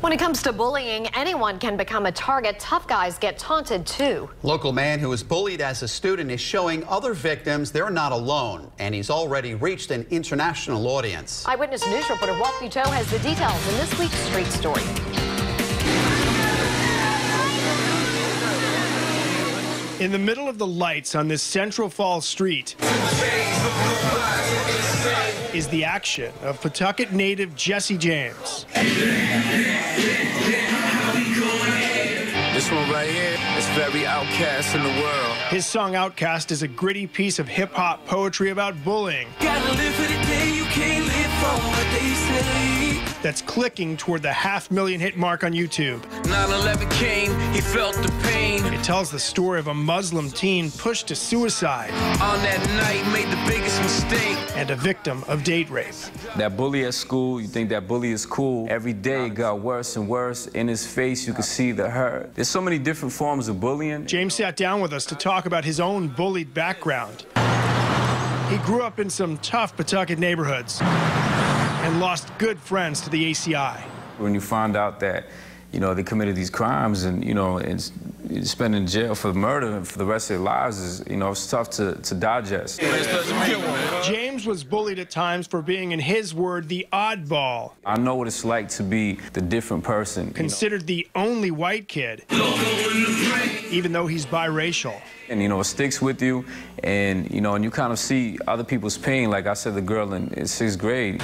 When it comes to bullying, anyone can become a target. Tough guys get taunted too. Local man who was bullied as a student is showing other victims they're not alone, and he's already reached an international audience. Eyewitness News reporter Walt Buteau has the details in this week's Street Story. In the middle of the lights on this Central Falls street is the action of Pawtucket native Jesse James. This one right here is very outcast in the world. His song Outcast is a gritty piece of hip-hop poetry about bullying. Gotta live for the day, you can't live for what they say. That's clicking toward the 500,000 hit mark on YouTube. 9/11 came, he felt the pain. It tells the story of a Muslim teen pushed to suicide On that night, made the biggest mistake. and a victim of date rape. That bully at school, you think that bully is cool. Every day it got worse and worse. In his face, you could see the hurt. There's so many different forms of bullying. James sat down with us to talk about his own bullied background. He grew up in some tough Pawtucket neighborhoods and lost good friends to the ACI. When you find out that, they committed these crimes and, and spend in jail for murder for the rest of their lives is, it's tough to digest. James was bullied at times for being, in his word, the oddball. I know what it's like to be the different person. Considered the only white kid, even though he's biracial. And, it sticks with you, and, and you kind of see other people's pain. Like I said, the girl in 6th grade.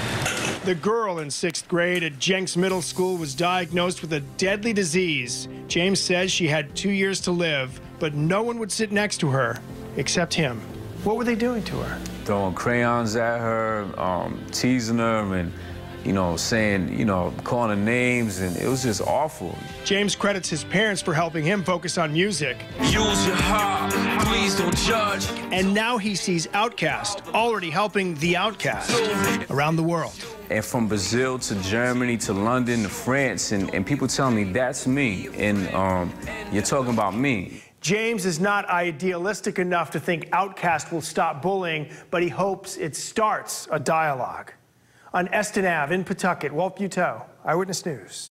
The girl in 6th grade at Jenks Middle School was diagnosed with a deadly disease. James says she had 2 years to live, but no one would sit next to her except him. What were they doing to her? Throwing crayons at her, teasing her, and, saying, calling her names, and it was just awful. James credits his parents for helping him focus on music. Use your heart, please don't judge. And now he sees Outkast already helping the outcast around the world. And from Brazil to Germany to London to France, and people tell me that's me, and you're talking about me. James is not idealistic enough to think Outkast will stop bullying, but he hopes it starts a dialogue. On Eston Ave in Pawtucket, Walt Buteau, Eyewitness News.